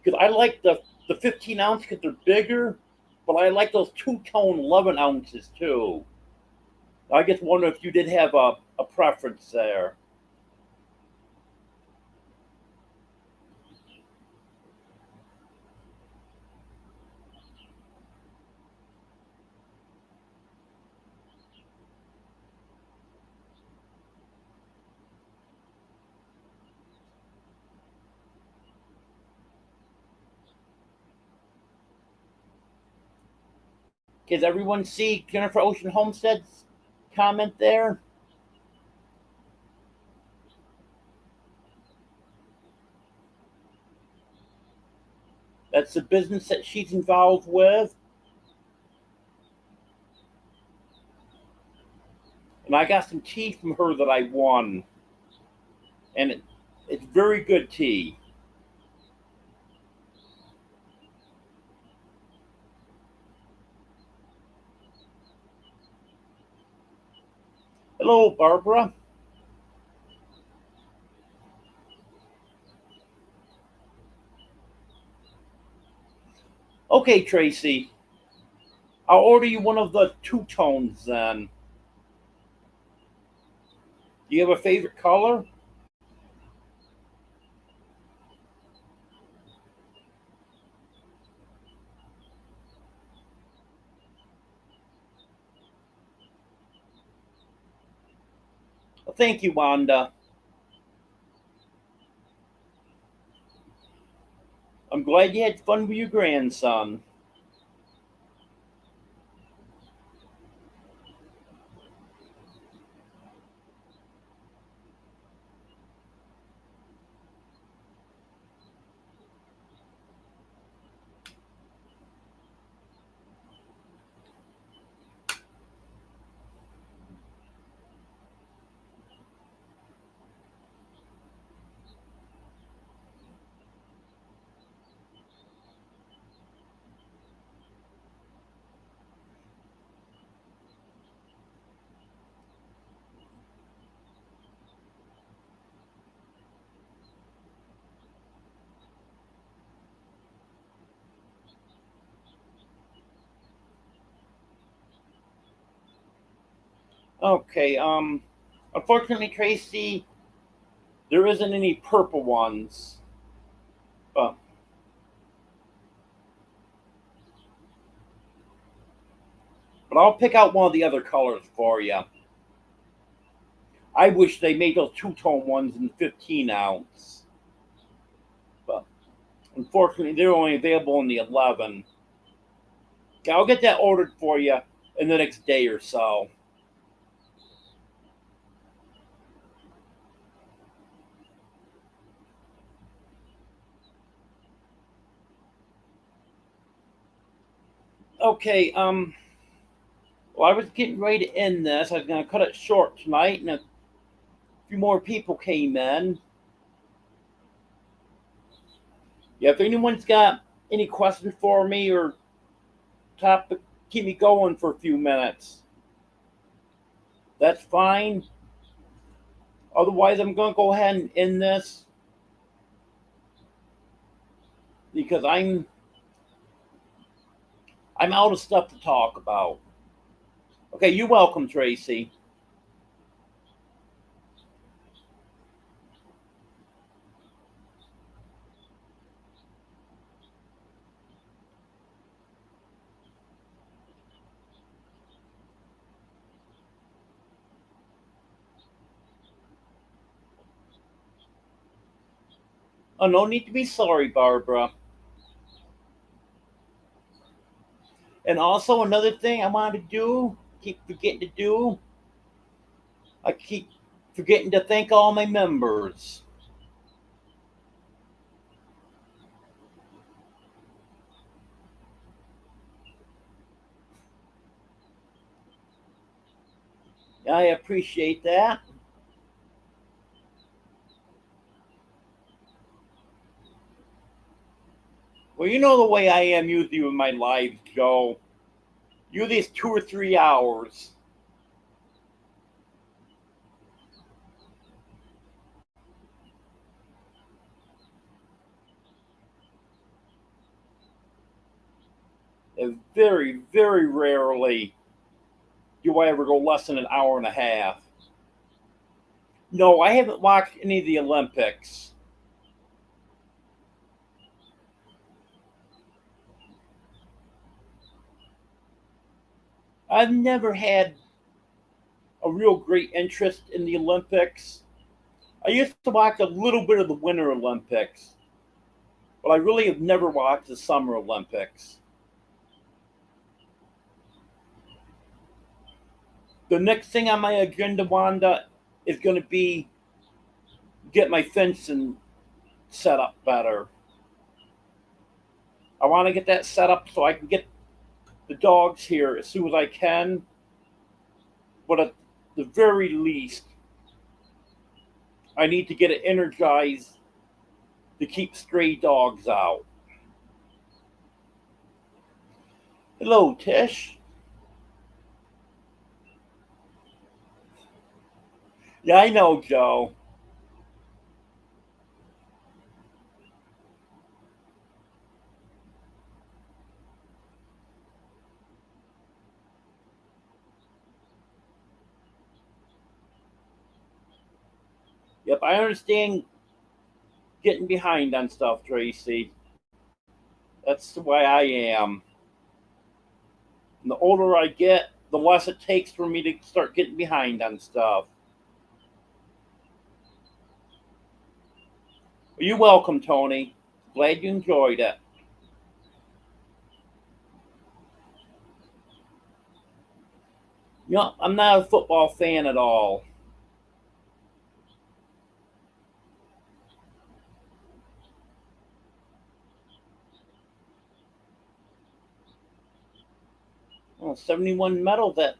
Because I like the 15 ounce because they're bigger, but I like those two-tone 11 ounces too. I just wonder if you did have a preference there. Does everyone see Jennifer Ocean Homestead's comment there? That's the business that she's involved with. And I got some tea from her that I won. And it's very good tea. Hello, Barbara. Okay, Tracy. I'll order you one of the two tones then. Do you have a favorite color? Well, thank you, Wanda. I'm glad you had fun with your grandson. Okay, unfortunately, Tracy, there isn't any purple ones. But, but I'll pick out one of the other colors for you. I wish they made those two-tone ones in 15 ounce. But unfortunately, they're only available in the 11. Yeah, I'll get that ordered for you in the next day or so. Okay, well, I was getting ready to end this. I was going to cut it short tonight, and a few more people came in. Yeah, if anyone's got any questions for me or topic, keep me going for a few minutes. That's fine. Otherwise, I'm going to go ahead and end this because I'm out of stuff to talk about. Okay, you're welcome, Tracy. Oh, no need to be sorry, Barbara. And also another thing I wanted to do, keep forgetting to do, I keep forgetting to thank all my members. I appreciate that. Well, you know the way I am usually with my lives, Joe. Usually it's 2 or 3 hours. And very, very rarely do I ever go less than an hour and a half. No, I haven't watched any of the Olympics. I've never had a real great interest in the Olympics. I used to watch a little bit of the Winter Olympics, but I really have never watched the Summer Olympics. The next thing on my agenda, Wanda, is going to be get my fencing set up better. I want to get that set up so I can get the dogs here as soon as I can. But at the very least, I need to get it energized to keep stray dogs out. Hello, Tish. Yeah, I know, Joe. Yep, I understand getting behind on stuff, Tracy. That's the way I am. And the older I get, the less it takes for me to start getting behind on stuff. You're welcome, Tony. Glad you enjoyed it. You know, I'm not a football fan at all. Oh, 71 medal. That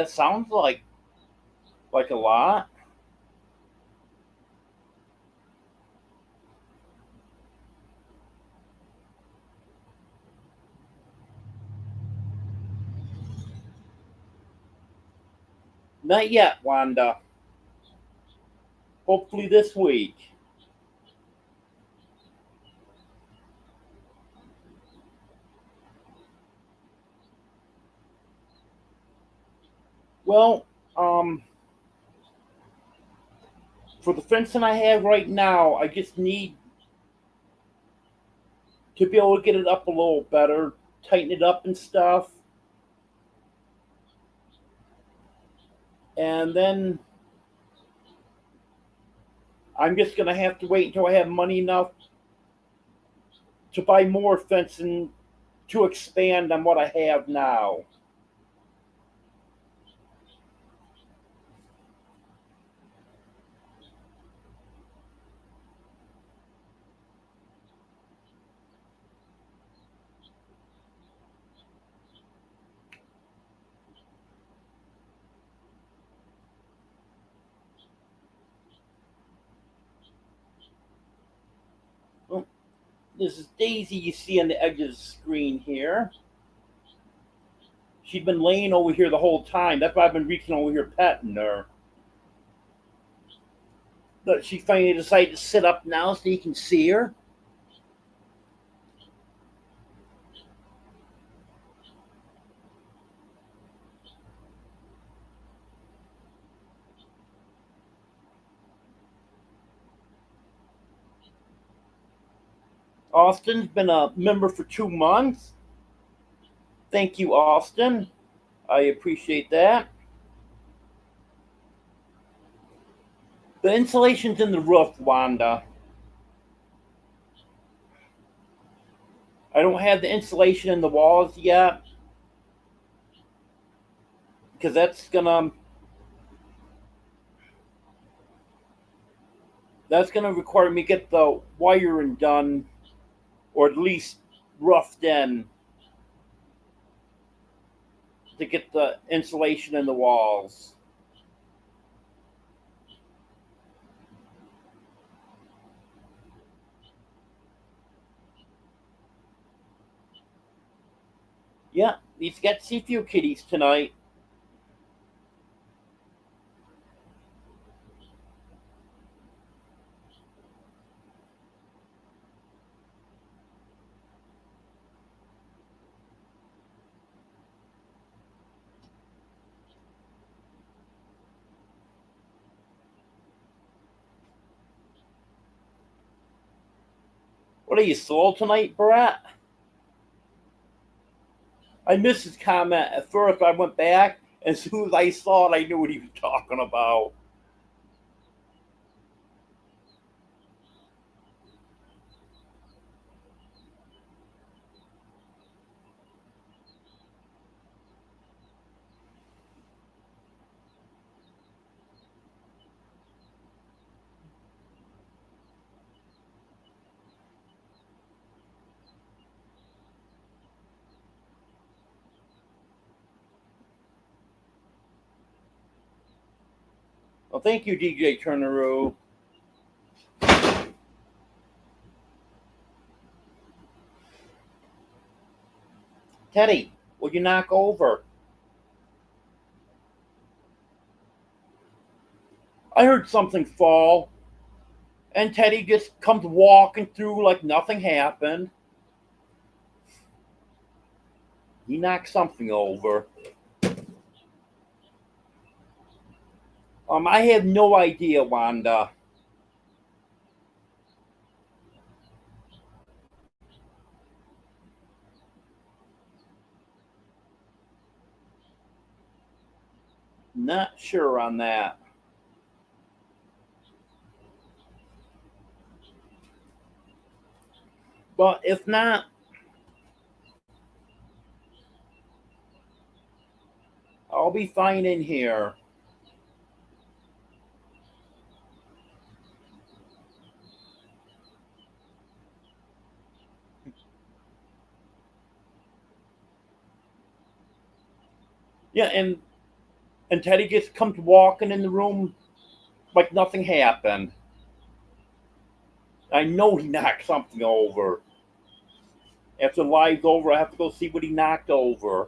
sounds like a lot. Not yet, Wanda. Hopefully this week. Well, um, for the fencing I have right now, I just need to be able to get it up a little better, tighten it up and stuff. And then I'm just going to have to wait until I have money enough to buy more fencing to expand on what I have now. Well, this is Daisy you see on the edge of the screen here. She's been laying over here the whole time. That's why I've been reaching over here petting her. But she finally decided to sit up now so you can see her. Austin's been a member for 2 months. Thank you, Austin. I appreciate that. The insulation's in the roof, Wanda. I don't have the insulation in the walls yet because that's gonna require me to get the wiring done or at least roughed in to get the insulation in the walls. Yeah, these got to see a few kitties tonight. What are you, slow tonight, Brett? I missed his comment. At first, I went back, and as soon as I saw it, I knew what he was talking about. Well, thank you, DJ Turneroo. Teddy, will you knock over? I heard something fall, and Teddy just comes walking through like nothing happened. He knocked something over. I have no idea, Wanda. Not sure on that. But if not, I'll be fine in here. Yeah, and Teddy just comes walking in the room like nothing happened. I know he knocked something over. After the live's over, I have to go see what he knocked over.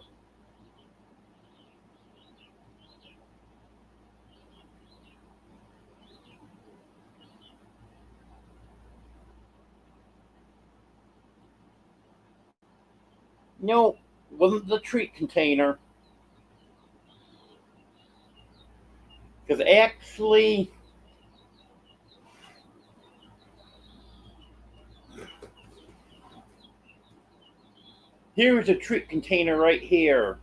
No, it wasn't the treat container. Because actually, here's a treat container right here.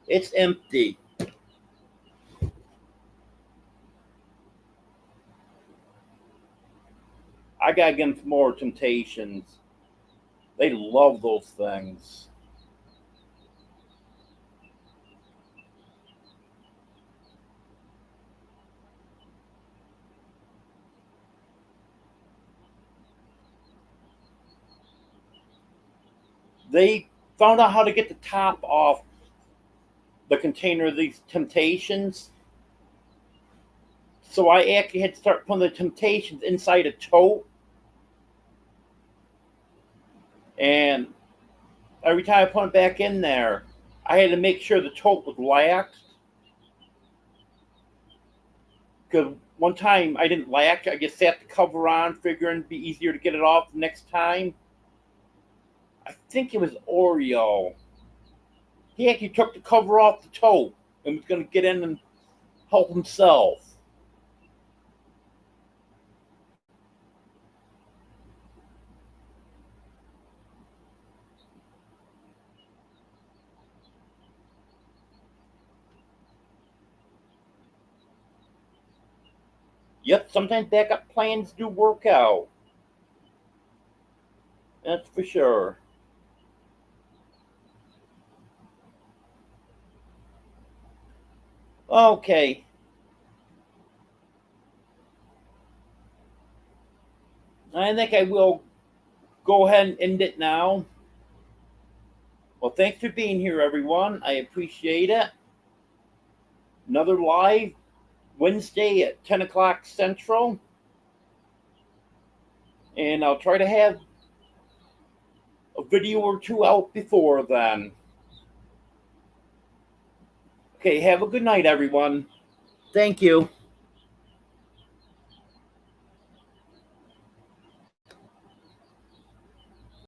It's empty. I gotta get them some more Temptations. They love those things. They found out how to get the top off the container of these Temptations. So I actually had to start putting the Temptations inside a tote. And every time I put it back in there, I had to make sure the tote was laxed. Because one time I didn't lax, I just sat the cover on, figuring it'd be easier to get it off the next time. I think it was Oreo. He actually took the cover off the tote and was going to get in and help himself. Yep, sometimes backup plans do work out. That's for sure. Okay. I think I will go ahead and end it now. Well, thanks for being here, everyone. I appreciate it. Another live Wednesday at 10 o'clock Central. And I'll try to have a video or two out before then. Okay, have a good night, everyone. Thank you.